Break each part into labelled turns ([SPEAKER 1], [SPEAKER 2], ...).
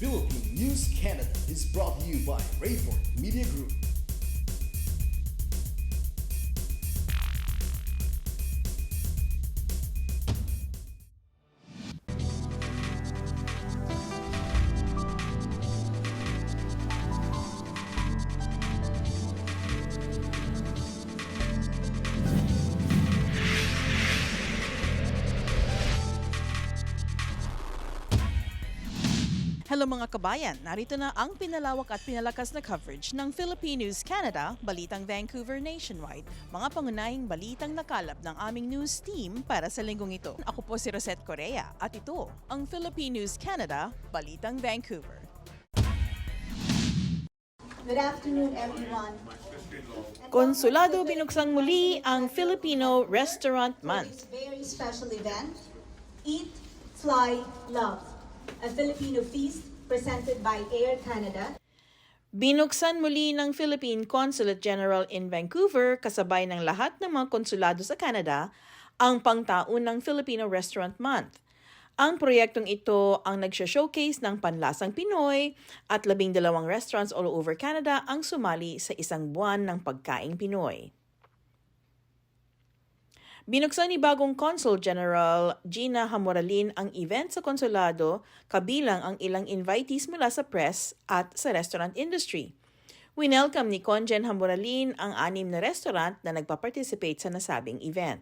[SPEAKER 1] Philippine News Canada is brought to you by Rayford Media Group.
[SPEAKER 2] Hello mga kabayan, narito na ang pinalawak at pinalakas na coverage ng Philippine News Canada, Balitang Vancouver Nationwide. Mga pangunahing balitang nakalap ng aming news team para sa linggong ito. Ako po si Rosette Correa at ito ang Philippine News Canada, Balitang Vancouver.
[SPEAKER 3] Good afternoon, everyone.
[SPEAKER 2] Konsulado binuksang muli ang Filipino Restaurant Month.
[SPEAKER 3] Today's very special event, Eat, Fly, Love, a Filipino feast presented by Air Canada.
[SPEAKER 2] Binuksan muli ng Philippine Consulate General in Vancouver kasabay ng lahat ng mga konsulado sa Canada ang pangtaon ng Filipino Restaurant Month. Ang proyektong ito ang nagsha-showcase ng panlasang Pinoy at 12 restaurants all over Canada ang sumali sa isang buwan ng pagkaing Pinoy. Binuksan ni bagong Consul General Gina Hamoralin ang event sa konsulado kabilang ang ilang invitees mula sa press at sa restaurant industry. Winelcome ni Conjen Hamoralin ang 6 na restaurant na nagpa-participate sa nasabing event.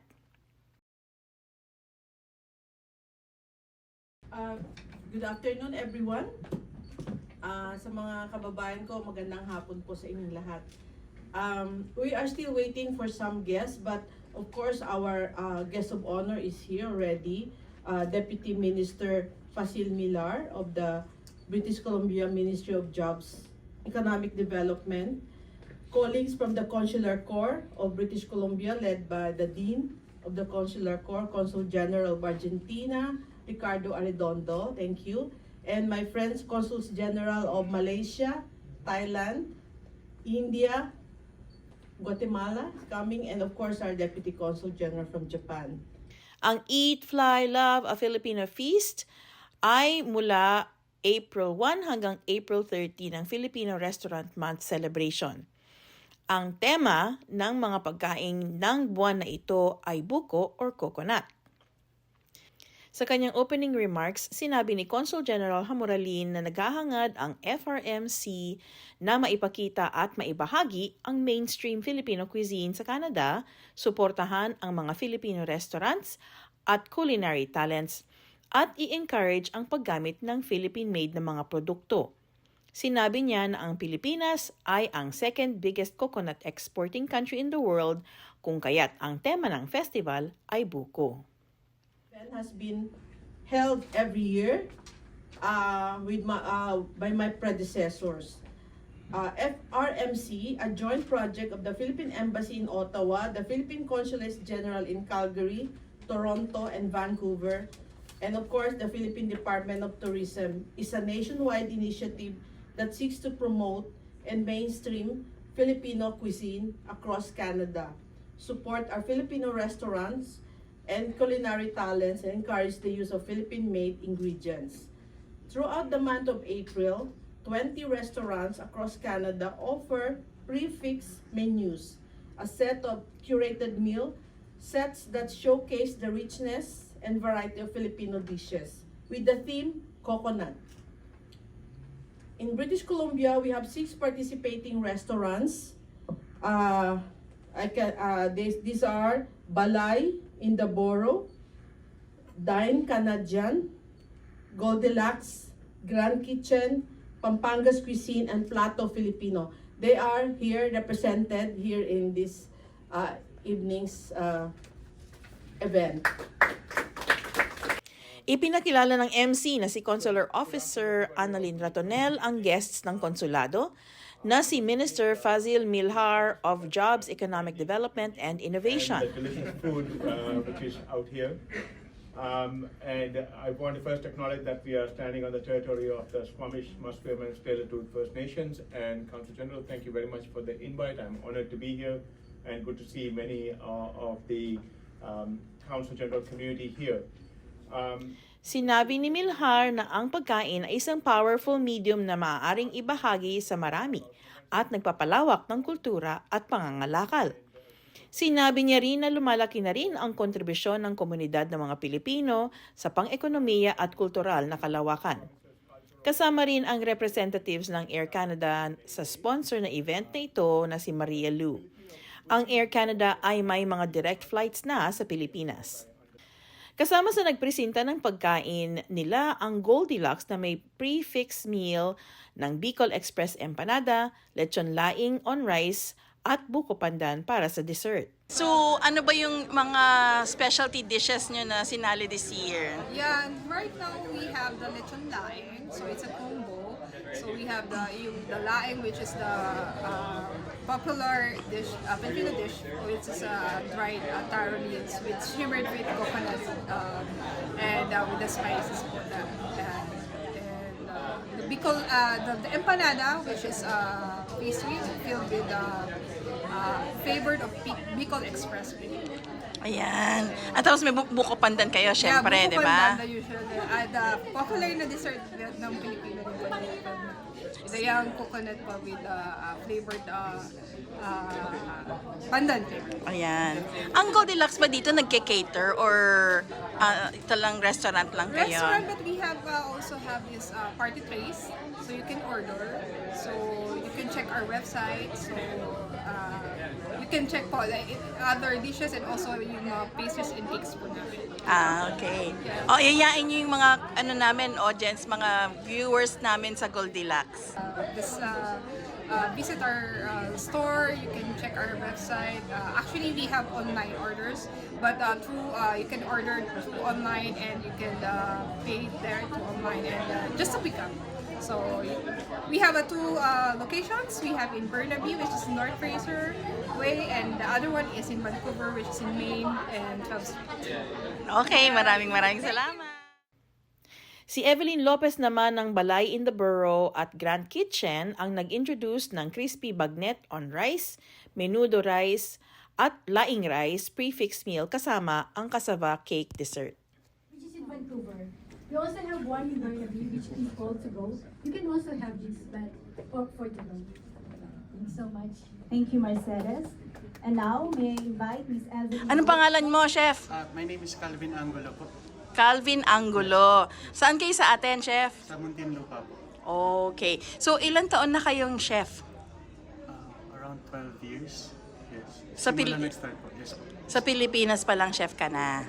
[SPEAKER 4] Good afternoon everyone. Sa mga kababayan ko, magandang hapon po sa inyong lahat. We are still waiting for some guests, but of course our guest of honor is here already. Deputy Minister Facil Millar of the British Columbia Ministry of Jobs, Economic Development, colleagues from the Consular Corps of British Columbia led by the Dean of the Consular Corps, Consul General of Argentina, Ricardo Arredondo, thank you. And my friends, Consuls General of Malaysia, Thailand, India, Guatemala coming, and of course our Deputy Consul General from Japan.
[SPEAKER 2] Ang Eat, Fly, Love, a Filipino Feast ay mula April 1 hanggang April 30 ng Filipino Restaurant Month Celebration. Ang tema ng mga pagkain ng buwan na ito ay buko or coconut. Sa kanyang opening remarks, sinabi ni Consul General Hamoralin na naghahangad ang FRMC na maipakita at maibahagi ang mainstream Filipino cuisine sa Canada, suportahan ang mga Filipino restaurants at culinary talents, at i-encourage ang paggamit ng Philippine-made na mga produkto. Sinabi niya na ang Pilipinas ay ang second biggest coconut exporting country in the world, kung kaya't ang tema ng festival ay buko.
[SPEAKER 4] Has been held every year by my predecessors. FRMC, a joint project of the Philippine Embassy in Ottawa, the Philippine Consulate General in Calgary, Toronto, and Vancouver, and of course the Philippine Department of Tourism, is a nationwide initiative that seeks to promote and mainstream Filipino cuisine across Canada, support our Filipino restaurants and culinary talents, and encourage the use of Philippine-made ingredients. Throughout the month of April, 20 restaurants across Canada offer prefix menus, a set of curated meal sets that showcase the richness and variety of Filipino dishes, with the theme coconut. In British Columbia, we have 6 participating restaurants. These are Balay in the Borough, Dine Canadian, Goldilocks, Grand Kitchen, Pampangas Cuisine, and Plato Filipino. They are here represented here in this evening's event.
[SPEAKER 2] Ipinakilala ng MC na si Consular Officer Annalyn Ratonel ang guests ng konsulado na si Minister Fazil Millar of Jobs, Economic Development, and Innovation.
[SPEAKER 5] And the delicious food which is out here. And I want to first acknowledge that we are standing on the territory of the Squamish, Musqueam, and Tsleil-Waututh First Nations. And Council General, thank you very much for the invite. I'm honored to be here and good to see many of the Council General community here.
[SPEAKER 2] Sinabi ni Milhar na ang pagkain ay isang powerful medium na maaaring ibahagi sa marami at nagpapalawak ng kultura at pangangalakal. Sinabi niya rin na lumalaki na rin ang kontribusyon ng komunidad ng mga Pilipino sa pang-ekonomiya at kultural na kalawakan. Kasama rin ang representatives ng Air Canada sa sponsor na event na ito na si Maria Lu. Ang Air Canada ay may mga direct flights na sa Pilipinas. Kasama sa nagpresenta ng pagkain nila ang Goldilocks na may prefix meal ng Bicol Express Empanada, lechon laing on rice, at buko pandan para sa dessert.
[SPEAKER 6] So, ano ba yung mga specialty dishes nyo na sinali this year?
[SPEAKER 7] Yeah, right now we have the lechon laing, so it's a combo. So we have the laing, which is the popular dish, Filipino dish, which is dried taro leaves with shimmered with coconut and with the spices for that. The Bicol, the empanada, which is pastry filled with flavored of Bicol Express.
[SPEAKER 6] Ayan. At tapos may buko pandan kayo, syempre,
[SPEAKER 7] yeah,
[SPEAKER 6] di ba?
[SPEAKER 7] The usual. The popular na dessert ng Pilipino din. Ito yung coconut pa with flavored pandan flavor.
[SPEAKER 6] Ayan. Ang Goldilocks ba dito nagke-cater or ito lang restaurant lang kayo?
[SPEAKER 7] Restaurant, but we have also have this party trays, so you can order. So you can check our website. So you can check po like other dishes and also yung pastries and cakes po namin.
[SPEAKER 6] Okay. O, yayain nyo yung mga ano namin, audience, mga viewers namin sa Goldilocks.
[SPEAKER 7] Visit our store. You can check our website. Actually, we have online orders, but you can order through online and you can pay there to online and just to pick up. So we have two locations. We have in Burnaby, which is North Fraser Way, and the other one is in Vancouver, which is in Maine and 12th Street.
[SPEAKER 6] Okay, maraming salamat.
[SPEAKER 2] Si Evelyn Lopez naman ng Balay in the Borough at Grand Kitchen ang nag-introduce ng crispy bagnet on rice, menudo rice, at laing rice prefix meal kasama ang cassava cake dessert.
[SPEAKER 8] Which is in Vancouver. We also have one in Burnaby, which is called to go. You can also have this, but for to go. Thanks so much.
[SPEAKER 3] Thank you, Mercedes. And now, may I invite Ms. Evelyn.
[SPEAKER 6] Anong pangalan mo, Chef?
[SPEAKER 9] My name is Calvin Angulo po.
[SPEAKER 6] Calvin Angulo. Saan kayo sa atin, Chef?
[SPEAKER 9] Sa Muntinlupa po.
[SPEAKER 6] Okay. So, ilang taon na kayong chef?
[SPEAKER 9] Around 12 years. Yes.
[SPEAKER 6] Sa
[SPEAKER 9] Simula
[SPEAKER 6] Pil-
[SPEAKER 9] nag-start po. Yes po.
[SPEAKER 6] Sa Pilipinas pa lang chef ka na.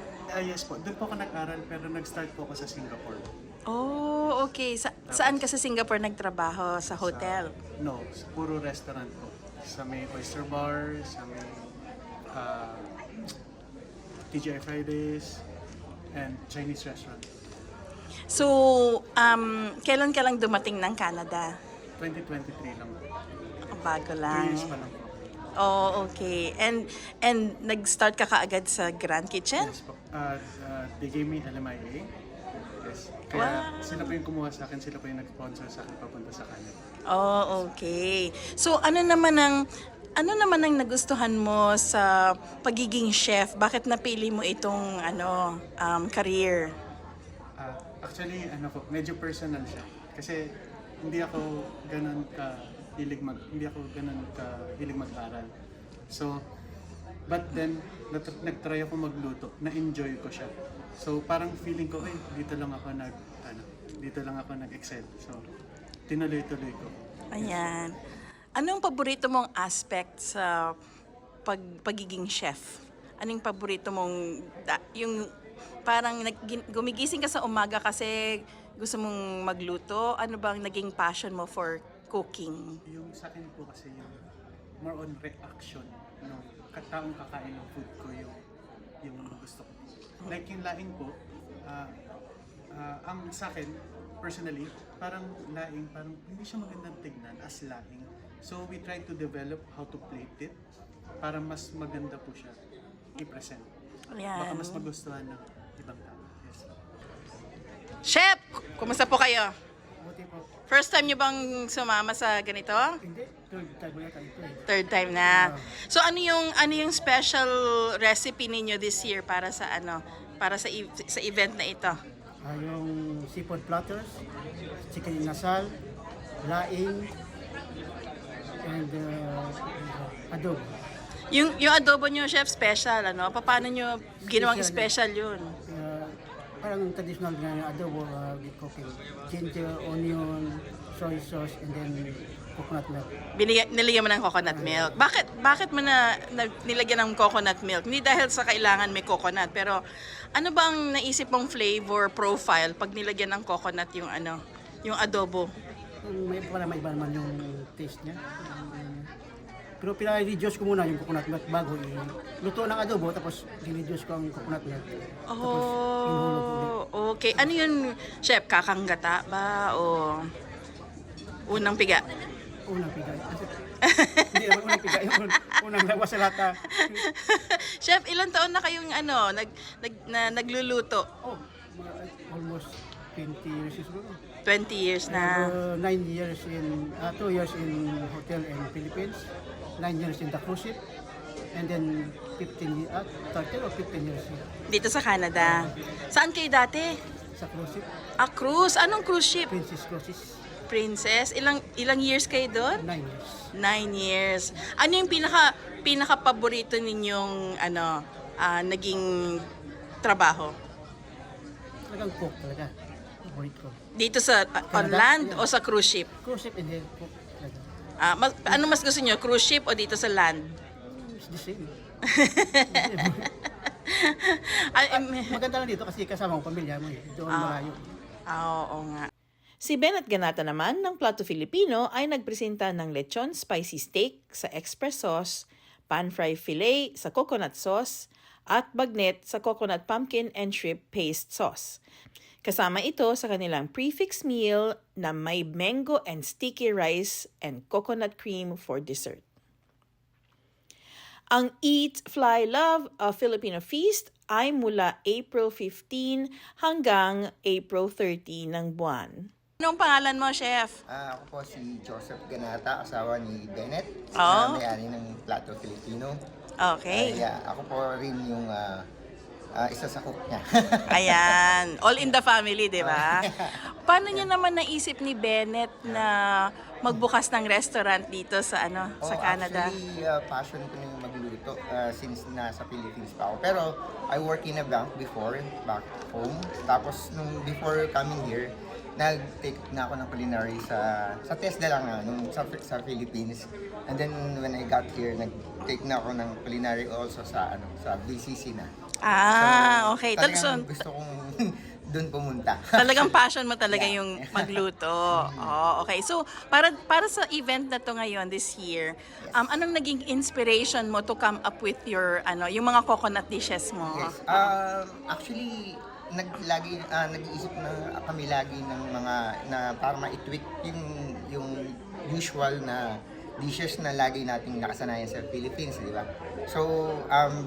[SPEAKER 9] Yes po. Doon po ako nag-aral pero nag-start po ako sa Singapore.
[SPEAKER 6] Oh, okay. Saan ka sa Singapore nagtrabaho? Sa hotel?
[SPEAKER 9] No, puro restaurant po. Sa may oyster bar, sa may TGI Fridays, and Chinese restaurant.
[SPEAKER 6] So, kailan ka lang dumating ng Canada?
[SPEAKER 9] 2023 lang po.
[SPEAKER 6] Bago
[SPEAKER 9] 3
[SPEAKER 6] lang.
[SPEAKER 9] years pa lang po.
[SPEAKER 6] Oh, okay. And nag-start ka kaagad sa Grand Kitchen?
[SPEAKER 9] Yes po. They gave me LMIA. Yes. Kaya
[SPEAKER 6] Wow.
[SPEAKER 9] sila po yung kumuha sa akin, sila po yung nag-sponsor sa akin papunta sa Canada.
[SPEAKER 6] Oh, okay. So, ano naman ang nagustuhan mo sa pagiging chef? Bakit napili mo itong career?
[SPEAKER 9] Actually, medyo personal siya. Kasi hindi ako ganun ka hilig mag-aral. So, but then nag-try ako magluto, na-enjoy ko siya. So, parang feeling ko, dito lang ako nag-excel. So, tinuloy-tuloy ko.
[SPEAKER 6] Ayan. Anong paborito mong aspect sa pagiging chef? Anong paborito mong yung parang gumigising ka sa umaga kasi gusto mong magluto? Ano bang naging passion mo for cooking?
[SPEAKER 9] Yung sa akin po kasi yung more on reaction ng taong kakain ng food ko yung gusto ko. Like yung laing po, ang sa akin, personally, parang hindi siya magandang tignan as laing. So we try to develop how to plate it para mas maganda po siya i-present.
[SPEAKER 6] Ayan.
[SPEAKER 9] Baka mas magustuhan ng ibang tao. Yes.
[SPEAKER 6] Chef, kumusta po kayo?
[SPEAKER 9] Buti po.
[SPEAKER 6] First time niyo bang sumama sa ganito?
[SPEAKER 9] Hindi, third time ulit ito eh.
[SPEAKER 6] Third time na. So ano yung special recipe ninyo this year para sa sa event na ito?
[SPEAKER 10] Yung seafood platters, chicken inasal, laing, and adobo.
[SPEAKER 6] Yung adobo nyo, chef, special, ano? Paano nyo ginawang special yun?
[SPEAKER 10] Parang traditional nga yung adobo, cooking. Ginger, onion, soy sauce, and then coconut milk.
[SPEAKER 6] Nilagyan mo ng coconut milk. Bakit mo nilagyan ng coconut milk? Hindi dahil sa kailangan may coconut, pero ano bang naisip mong flavor profile pag nilagyan ng coconut yung adobo?
[SPEAKER 10] May iba naman yung taste niya. Pero pina-reduce ko muna yung coconut milk bago luto ng adobo, tapos i-reduce ko ang coconut milk. Tapos inuhulog ulit.
[SPEAKER 6] Okay. Ano yun, chef? Kakanggata ba o unang piga?
[SPEAKER 10] Unang piga. Hindi naman unang piga, yung unang lawas sa lata.
[SPEAKER 6] Chef, ilang taon na kayong nagluluto?
[SPEAKER 10] Almost 20 years siguro.
[SPEAKER 6] 20 years na.
[SPEAKER 10] 9 years 2 years in hotel in Philippines, 9 years in the cruise ship, and then 13 or 15 years
[SPEAKER 6] Dito sa Canada. Saan kayo dati?
[SPEAKER 10] sa cruise ship,
[SPEAKER 6] Cruise. Anong cruise ship?
[SPEAKER 10] Princess Cruises,
[SPEAKER 6] Princess. Ilang years kayo doon?
[SPEAKER 10] 9 years.
[SPEAKER 6] 9 years. Ano yung pinaka paborito ninyong naging trabaho?
[SPEAKER 10] Talagang cook talaga. Favorite ko.
[SPEAKER 6] Dito sa on
[SPEAKER 10] Canada?
[SPEAKER 6] land
[SPEAKER 10] Yeah.
[SPEAKER 6] o sa cruise ship?
[SPEAKER 10] Cruise ship and then cook talaga.
[SPEAKER 6] Ano mas gusto niyo, cruise ship o dito sa land?
[SPEAKER 10] It's the same. Maganda lang dito kasi kasama ang pamilya mo eh. Doon malayo.
[SPEAKER 6] Oo nga.
[SPEAKER 2] Si Bennett Ganata naman ng Plato Filipino ay nagpresenta ng lechon spicy steak sa express sauce, pan-fry fillet sa coconut sauce, at bagnet sa coconut pumpkin and shrimp paste sauce. Kasama ito sa kanilang prefix meal na may mango and sticky rice and coconut cream for dessert. Ang Eat, Fly, Love, a Filipino Feast ay mula April 15 hanggang April 30 ng buwan.
[SPEAKER 6] Anong pangalan mo, chef?
[SPEAKER 11] Ako po si Joseph Ganata, asawa ni Bennett,
[SPEAKER 6] Oh.
[SPEAKER 11] may-ari ng Plato Filipino.
[SPEAKER 6] Okay.
[SPEAKER 11] Ako po rin yung isa sa cook niya.
[SPEAKER 6] Ayan. All in the family, di ba? Paano niyo naman naisip ni Bennett na magbukas ng restaurant dito sa sa Canada?
[SPEAKER 11] Actually, passion ko na yung magluto since nasa Philippines pa ako. Pero I work in a bank before, back home. Tapos before coming here, nag-take na ako ng culinary sa TESDA lang nung sa Philippines. And then when I got here, nag-take na ako ng culinary also sa BCC na.
[SPEAKER 6] Okay.
[SPEAKER 11] Talagang gusto kong doon pumunta.
[SPEAKER 6] Talagang passion mo talaga
[SPEAKER 11] Yeah.
[SPEAKER 6] yung magluto. Okay. So, para sa event na to ngayon, this year, anong naging inspiration mo to come up with your, yung mga coconut dishes mo?
[SPEAKER 11] Yes. Actually, nag-iisip na kami lagi ng mga na para ma-tweak yung usual na dishes na lagi nating nakasanayan sa Philippines, di ba? So,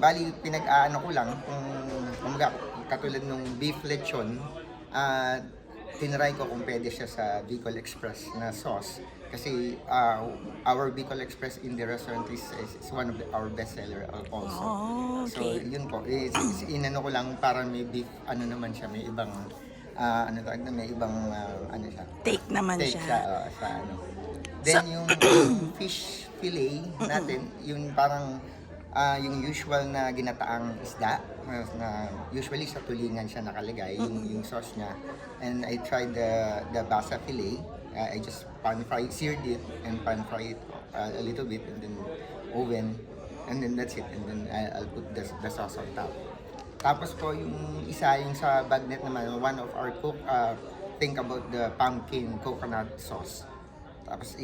[SPEAKER 11] bali pinag-aano ko lang kung katulad nung beef lechon, tinry ko kung pwede siya sa Bicol Express na sauce. Kasi our Bicol Express in the restaurant is one of our best seller also.
[SPEAKER 6] Okay.
[SPEAKER 11] So yun po, inano ko lang para may beef, naman siya, may ibang may ibang siya.
[SPEAKER 6] Take naman
[SPEAKER 11] Take
[SPEAKER 6] siya.
[SPEAKER 11] sa Then yung fish fillet natin, yung parang yung usual na ginataang isda na usually sa tulingan siya nakalagay yung sauce niya. And I tried the basa fillet. I just seared it and pan-fry it a little bit and then oven, and then that's it. And then I'll put the sauce on top. Tapos po yung isa, yung sa bagnet naman, one of our cook think about the pumpkin coconut sauce. Tapos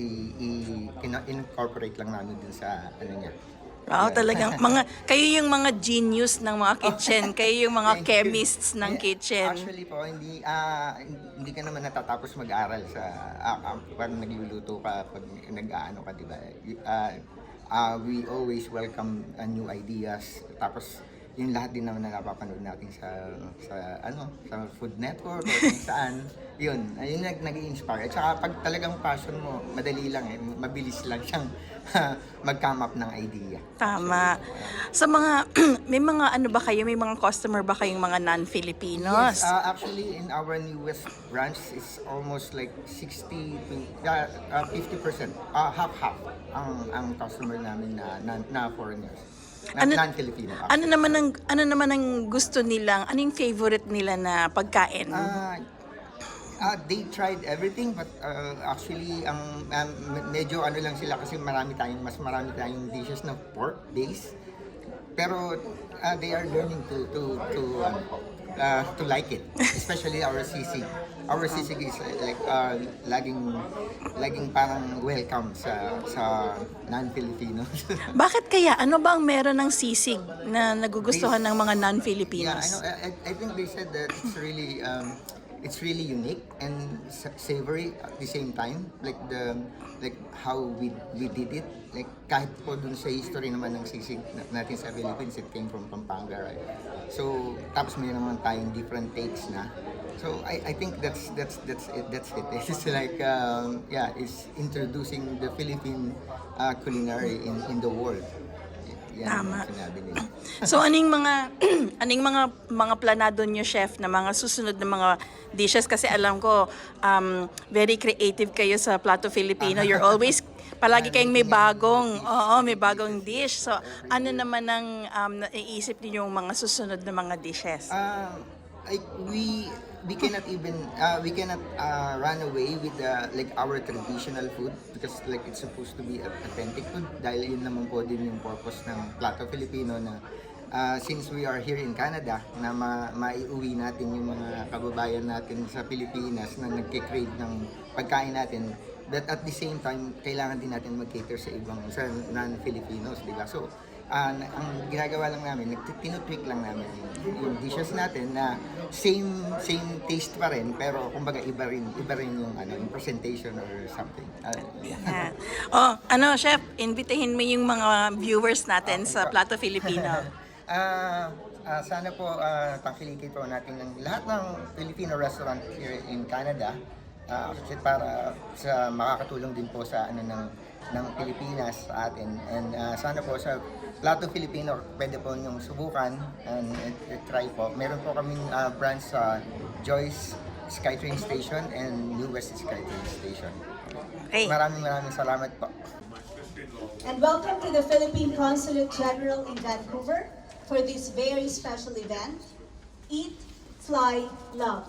[SPEAKER 11] incorporate lang namin dun sa niya.
[SPEAKER 6] Wow, talagang kayo yung mga genius ng mga kitchen, kayo yung mga chemists ng kitchen.
[SPEAKER 11] Actually po, hindi ka naman natatapos mag-aral sa pag nagluluto ka, pag nag-aano ka, di ba? We always welcome new ideas. Tapos yung lahat din naman na napapanood natin sa Food Network o kung saan, yun nag-i-inspire. At saka pag talagang passion mo, madali lang mabilis lang siyang mag-come up ng idea.
[SPEAKER 6] Tama. Sa mga, may mga ano ba kayo, may mga customer ba kayong mga non-Filipinos?
[SPEAKER 11] Yes, actually in our newest branch is almost like 60 to 50%, half-half ang customer namin na foreigners. Non-Filipino.
[SPEAKER 6] Ano naman ang gusto nilang, ano yung favorite nila na pagkain?
[SPEAKER 11] They tried everything but actually medyo ano lang sila kasi mas marami tayong dishes na pork based. Pero they are learning to like it, especially our sisig. Our sisig is like laging parang welcome sa non-Filipinos.
[SPEAKER 6] Bakit kaya? Ano ba ang meron ng sisig na nagugustuhan ng mga non-Filipinos?
[SPEAKER 11] Yeah, I think they said that it's really unique and savory at the same time. Like how we did it. Like kahit po dun sa history naman ng sisig natin sa Philippines, it came from Pampanga, right? So tapos may naman tayong different takes na. So I think that's it. It's like it's introducing the Philippine culinary in the world.
[SPEAKER 6] Tama. So aning mga planado niyo, chef, na mga susunod na mga dishes, kasi alam ko very creative kayo sa Plato Filipino. You're always palagi kayong may bagong dish. So ano naman ang naiisip niyo yung mga susunod na mga dishes?
[SPEAKER 11] We cannot even run away with our traditional food because like it's supposed to be authentic food, dahil yun naman po din yung purpose ng Plato Filipino na since we are here in Canada na maiuwi natin yung mga kababayan natin sa Pilipinas na nagke-crave ng pagkain natin, that at the same time kailangan din natin mag-cater sa non-Filipinos, di ba? So ang ginagawa lang namin, tinutweak lang namin yung dishes natin na same taste pa rin, pero kumbaga iba rin yung presentation or something.
[SPEAKER 6] Chef, invitahin mo yung mga viewers natin sa Plato Filipino.
[SPEAKER 11] Sana po tangkilikin po natin ng lahat ng Filipino restaurant here in Canada, para sa makakatulong din po sa ng Pilipinas sa atin, and sana po sa Plato Filipino pwede po niyong subukan and try po. Meron po kaming branch sa Joyce SkyTrain Station and New West SkyTrain Station.
[SPEAKER 6] Okay.
[SPEAKER 11] Maraming salamat po.
[SPEAKER 3] And welcome to the Philippine Consulate General in Vancouver for this very special event, Eat, Fly, Love,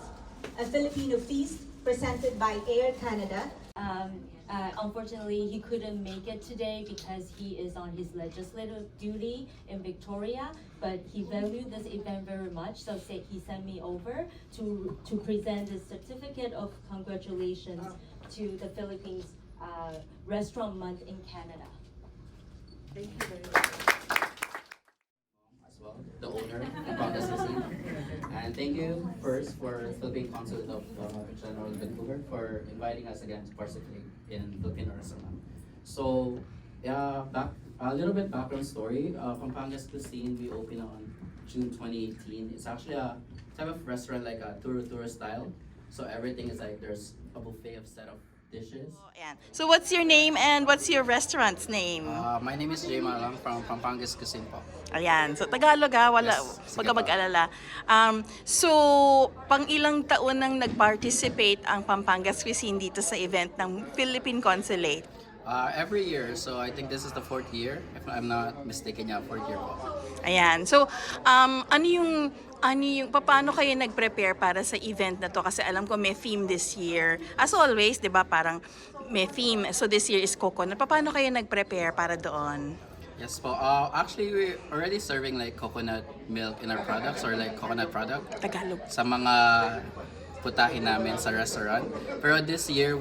[SPEAKER 3] a Filipino feast presented by Air Canada.
[SPEAKER 12] Unfortunately, he couldn't make it today because he is on his legislative duty in Victoria, but he valued this event very much, so he sent me over to present the certificate of congratulations to the Philippines Restaurant Month in Canada.
[SPEAKER 4] Thank you very much.
[SPEAKER 13] As well, the owner of Congress Cuisine. And thank you first for Philippine Consulate of General Vancouver for inviting us again to participate in Filipino restaurant. So, a little bit background story. Pampangas Cuisine, we opened on June 2018. It's actually a type of restaurant like a tour style. So everything is like there's a buffet of set of dishes.
[SPEAKER 6] So what's your name and what's your restaurant's name?
[SPEAKER 13] My name is Jay Malang from Pampangas Cuisine po.
[SPEAKER 6] Ayan. So Tagalog wala,
[SPEAKER 13] Yes,
[SPEAKER 6] wag ka mag-alala. So pang ilang taon nang nag-participate ang Pampangas Cuisine dito sa event ng Philippine Consulate?
[SPEAKER 13] Every year, so I think this is the 4th year, if I'm not mistaken, 4th year po.
[SPEAKER 6] Ayan. So paano kayo nag-prepare para sa event na to? Kasi alam ko may theme this year. As always, 'di ba, parang may theme. So this year is coconut. Paano kayo nag-prepare para doon?
[SPEAKER 13] Yes po. Actually, we're already serving like coconut milk in our products or like coconut product.
[SPEAKER 6] Tagalog.
[SPEAKER 13] Sa mga putahin namin sa restaurant. Pero this year,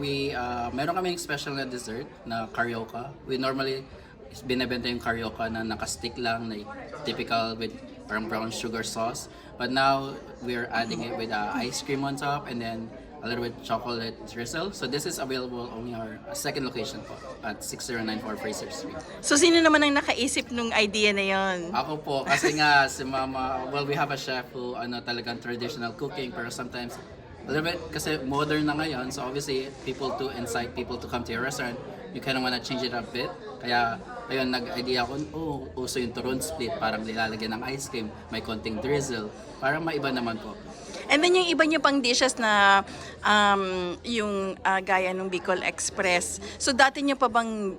[SPEAKER 13] meron kaming special na dessert na carioca. We normally binebenta yung carioca na naka-stick lang, na typical with parang brown sugar sauce. But now, we're adding it with ice cream on top and then a little bit chocolate drizzle. So this is available only our second location po at 6094 Fraser Street.
[SPEAKER 6] So sino naman ang nakaisip nung idea na yon?
[SPEAKER 13] Ako po, kasi nga si Mama, well, we have a chef who talagang traditional cooking, pero sometimes a little bit kasi modern na ngayon, so obviously to incite people to come to your restaurant, you kind of wanna change it up a bit. Kaya ayun, nag-idea ako, uso yung turon split, parang nilalagyan ng ice cream, may konting drizzle, parang maiba naman po.
[SPEAKER 6] And then yung iba nyo pang dishes na yung gaya ng Bicol Express. So dati nyo pa bang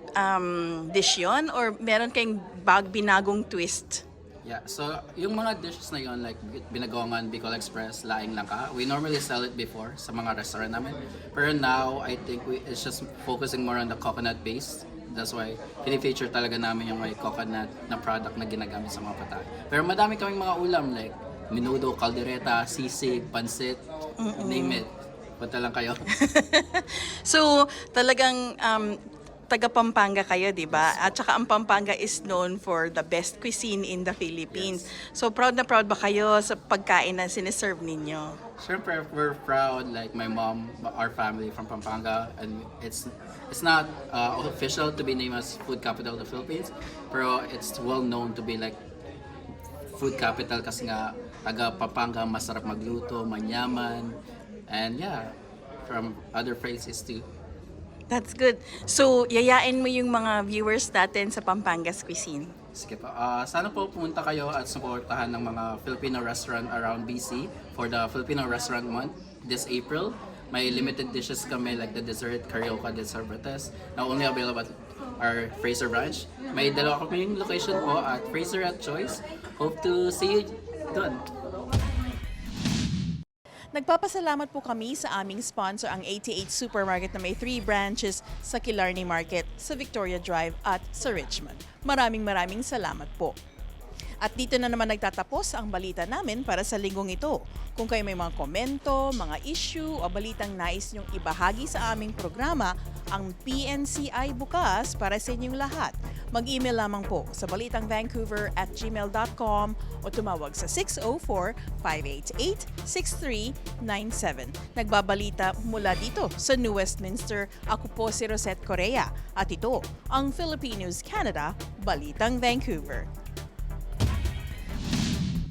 [SPEAKER 6] dish yun? Or meron kayong binagong twist?
[SPEAKER 13] Yeah, so yung mga dishes na yon like binagongan, Bicol Express, laing langka, we normally sell it before sa mga restaurant namin. Pero now, I think it's just focusing more on the coconut base. That's why pini-feature talaga namin yung may coconut na product na ginagamit sa mga patay. Pero madami kaming mga ulam like menudo, caldereta, sisig, pansit, name it. Punta lang kayo.
[SPEAKER 6] So talagang taga Pampanga kayo, di ba? At saka ang Pampanga is known for the best cuisine in the Philippines. So proud na proud ba kayo sa pagkain na siniserve ninyo?
[SPEAKER 13] Siyempre, we're proud, like my mom, our family from Pampanga, and it's not official to be named as food capital of the Philippines, pero it's well known to be like food capital kasi nga taga Pampanga masarap magluto, manyaman, and yeah, from other places too.
[SPEAKER 6] That's good. So, yayain mo yung mga viewers natin sa Pampanga's cuisine.
[SPEAKER 13] Sige po. Sana po pumunta kayo at supportahan ng mga Filipino restaurant around BC for the Filipino Restaurant Month this April. May limited dishes kami like the dessert Carioca de Cervantes na only available at our Fraser branch. May dalawa kaming location po at Fraser at Choice. Hope to see you doon.
[SPEAKER 2] Nagpapasalamat po kami sa aming sponsor, ang 88 Supermarket na may 3 branches sa Killarney Market, sa Victoria Drive at sa Richmond. Maraming salamat po. At dito na naman nagtatapos ang balita namin para sa linggong ito. Kung kayo may mga komento, mga issue o balitang nais niyong ibahagi sa aming programa, ang PNCI bukas para sa inyong lahat. Mag-email lamang po sa balitangvancouver@gmail.com o tumawag sa 604-588-6397. Nagbabalita mula dito sa New Westminster. Ako po si Rosette Correa at ito ang Philippine News Canada, Balitang Vancouver.